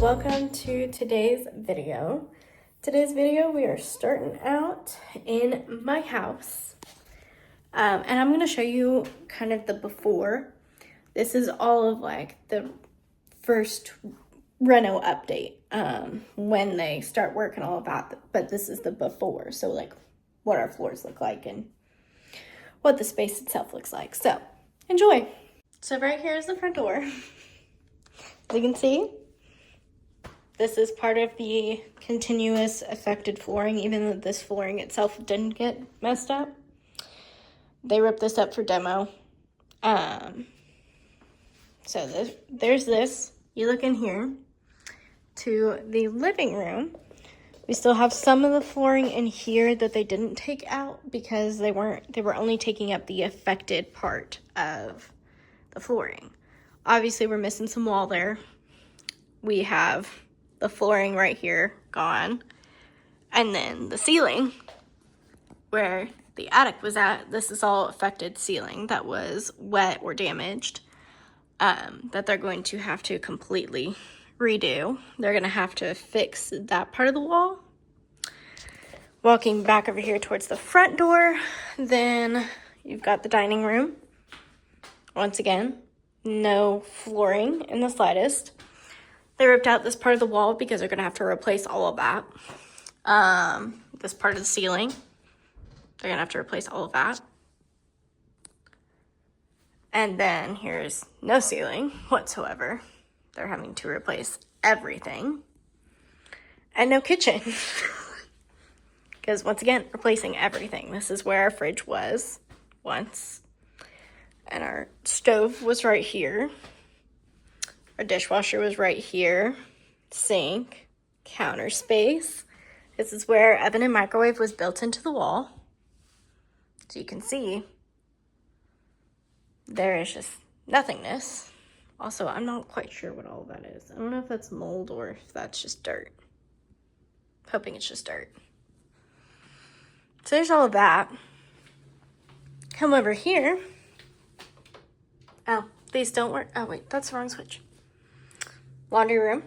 welcome to today's video. Today's video, we are starting out in my house. And I'm going to show you kind of the before. This is all of like the first reno update when they start work and all of that. But this is the before. So like what our floors look like and what the space itself looks like. So enjoy. So right here is the front door. As you can see, this is part of the continuous affected flooring, even though this flooring itself didn't get messed up. They ripped this up for demo. So there's this. You look in here to the living room. We still have some of the flooring in here that they didn't take out because they were only taking up the affected part of the flooring. Obviously, we're missing some wall there. We have the flooring right here gone. And then the ceiling, where the attic was at, this is all affected ceiling that was wet or damaged, that they're going to have to completely redo. They're going to have to fix that part of the wall. Walking back over here towards the front door, then you've got the dining room. Once again, no flooring in the slightest. They ripped out this part of the wall because they're going to have to replace all of that. This part of the ceiling, they're going to have to replace all of that. And then here's no ceiling whatsoever. They're having to replace everything. And no kitchen. Because once again, replacing everything. This is where our fridge was once. And our stove was right here. Our dishwasher was right here. Sink, counter space. This is where oven and microwave was built into the wall. So you can see there is just nothingness. Also, I'm not quite sure what all of that is. I don't know if that's mold or if that's just dirt. I'm hoping it's just dirt. So there's all of that. Come over here. Oh, these don't work. Oh, wait, that's the wrong switch. Laundry room.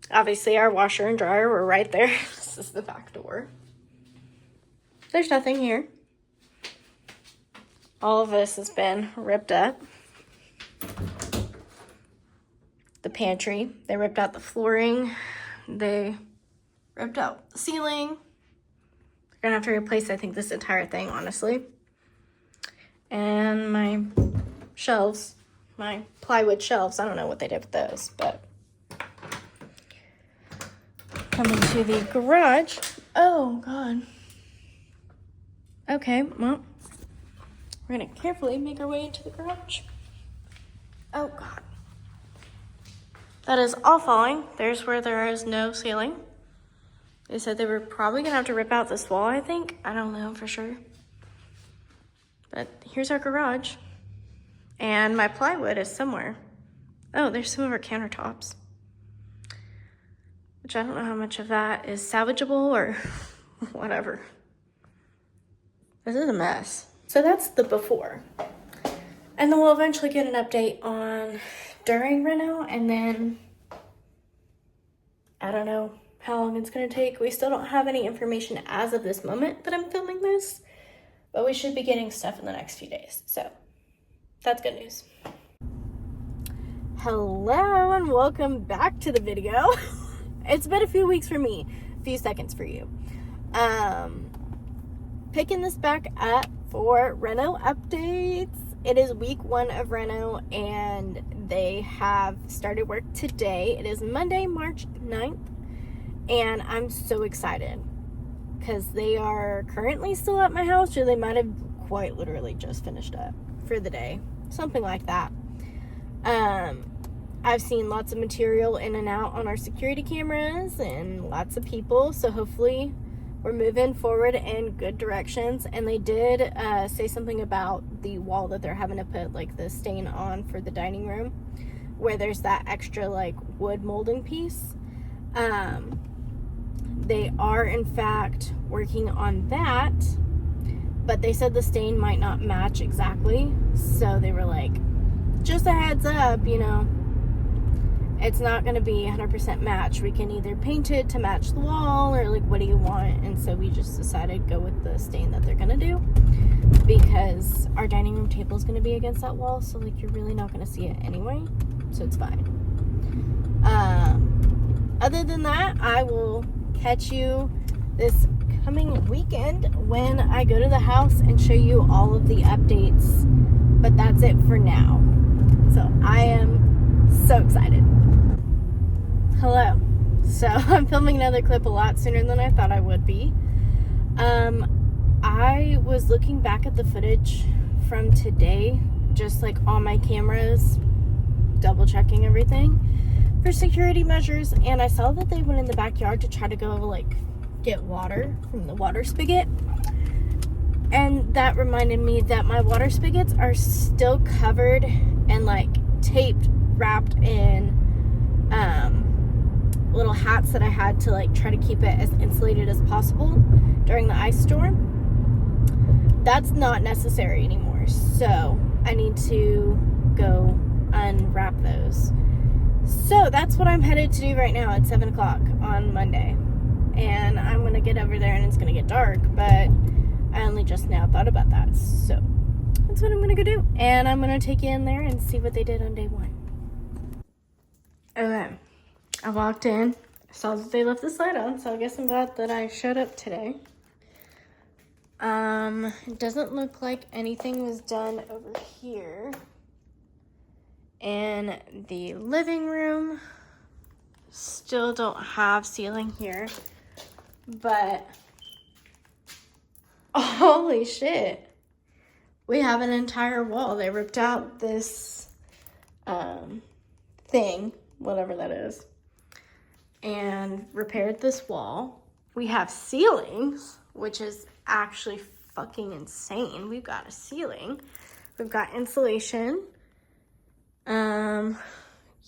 Obviously, our washer and dryer were right there. This is the back door. There's nothing here. All of this has been ripped up. The pantry, they ripped out the flooring. They ripped out the ceiling. They're gonna have to replace, I think, this entire thing, honestly. And my shelves, my plywood shelves, I don't know what they did with those, but coming to the garage. Oh, God. Okay, well, we're gonna carefully make our way into the garage. Oh, God. That is all falling. There's where there is no ceiling. They said they were probably gonna have to rip out this wall, I think. I don't know for sure. But here's our garage. And my plywood is somewhere. Oh, there's some of our countertops. Which I don't know how much of that is salvageable or whatever. This is a mess. So that's the before. And then we'll eventually get an update on during reno, and then I don't know how long it's gonna take. We still don't have any information as of this moment that I'm filming this, but we should be getting stuff in the next few days. So that's good news. Hello and welcome back to the video. It's been a few weeks for me, a few seconds for you. Picking this back up for reno updates. It is week 1 of reno and they have started work today. It is Monday, March 9th, and I'm so excited because they are currently still at my house, or they might have quite literally just finished up for the day, something like that. I've seen lots of material in and out on our security cameras and lots of people, so hopefully we're moving forward in good directions. And they did say something about the wall that they're having to put like the stain on for the dining room, where there's that extra like wood molding piece. They are in fact working on that, but they said the stain might not match exactly, so they were like, just a heads up, you know. it's not going to be 100% match. We can either paint it to match the wall, or like, what do you want? And so we just decided to go with the stain that they're going to do, because our dining room table is going to be against that wall, so like you're really not going to see it anyway, so it's fine. Other than that, I will catch you this coming weekend when I go to the house and show you all of the updates, but that's it for now. So I am so excited. Hello. So I'm filming another clip a lot sooner than I thought I would be. I was looking back at the footage from today, just like on my cameras, double checking everything for security measures, and I saw that they went in the backyard to try to go like get water from the water spigot, and that reminded me that my water spigots are still covered and like taped, wrapped in little hats that I had to like try to keep it as insulated as possible during the ice storm. That's not necessary anymore, so I need to go unwrap those. So that's what I'm headed to do right now at 7 o'clock on Monday. And I'm going to get over there and it's going to get dark, but I only just now thought about that. So that's what I'm going to go do. And I'm going to take you in there and see what they did on day 1. Okay, I walked in, saw that they left this light on, so I guess I'm glad that I showed up today. It doesn't look like anything was done over here. In the living room, still don't have ceiling here, but holy shit, we have an entire wall. They ripped out this thing, whatever that is, and repaired this wall. We have ceilings, which is actually fucking insane. We've got a ceiling, we've got insulation.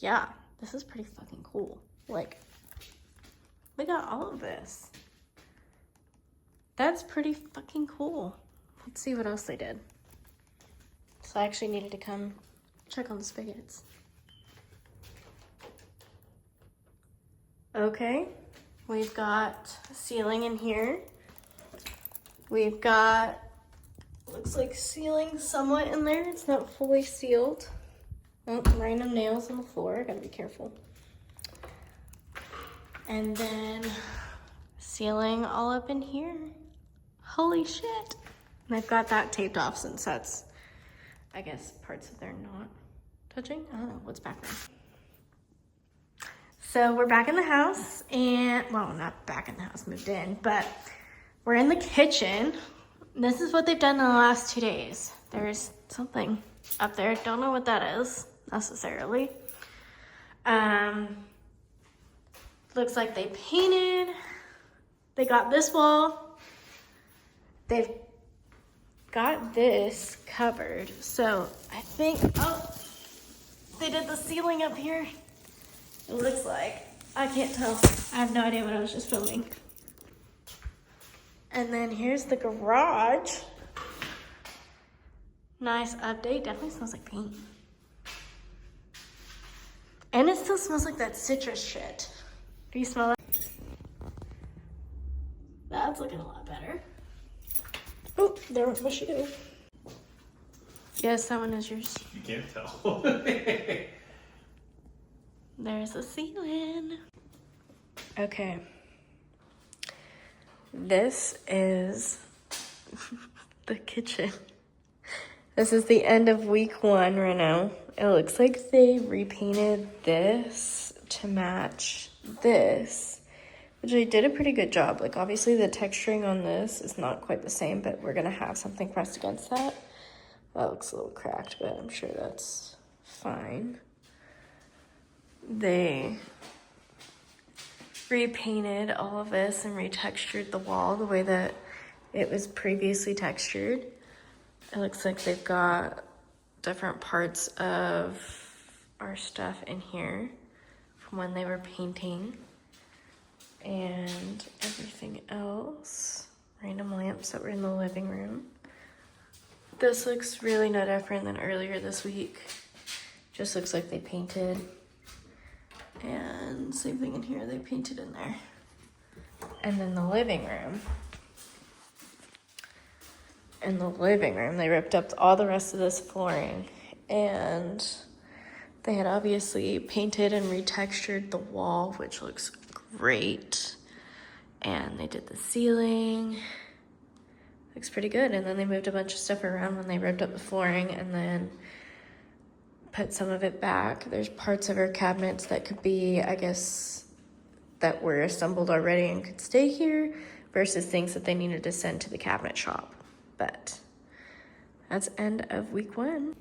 Yeah, this is pretty fucking cool. Like, we got all of this. That's pretty fucking cool. Let's see what else they did. So I actually needed to come check on the spigots. Okay, we've got ceiling in here. We've got, looks like ceiling somewhat in there. It's not fully sealed. Oh, random nails on the floor, gotta be careful. And then ceiling all up in here. Holy shit. And I've got that taped off since that's, I guess, parts that they're not touching. I don't know what's back there. So we're back in the house, and, well, not back in the house, moved in, but we're in the kitchen. This is what they've done in the last 2 days. There's something up there, don't know what that is necessarily. Looks like they painted. They got this wall. They've got this covered. So I think, oh, they did the ceiling up here. It looks like, I can't tell. I have no idea what I was just filming. And then here's the garage. Nice update, definitely smells like paint. And it still smells like that citrus shit. Do you smell that? That's looking a lot better. Oh, there went my shoe. Yes, that one is yours. You can't tell. There's the ceiling. Okay. This is the kitchen. This is the end of week 1 right now. It looks like they repainted this to match this, which they did a pretty good job. Like, obviously the texturing on this is not quite the same, but we're gonna have something pressed against that. That looks a little cracked, but I'm sure that's fine. They repainted all of this and retextured the wall the way that it was previously textured. It looks like they've got different parts of our stuff in here from when they were painting, and everything else. Random lamps that were in the living room. This looks really no different than earlier this week. Just looks like they painted And same thing in here, they painted in there. And then the living room. In the living room, they ripped up all the rest of this flooring. And they had obviously painted and retextured the wall, which looks great. And they did the ceiling. Looks pretty good. And then they moved a bunch of stuff around when they ripped up the flooring and then put some of it back. There's parts of her cabinets that could be, I guess, that were assembled already and could stay here versus things that they needed to send to the cabinet shop. But that's end of week 1.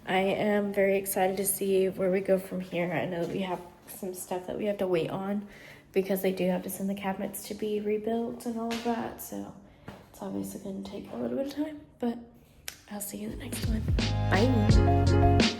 I am very excited to see where we go from here. I know that we have some stuff that we have to wait on because they do have to send the cabinets to be rebuilt and all of that. So it's obviously going to take a little bit of time, but I'll see you in the next one. Bye.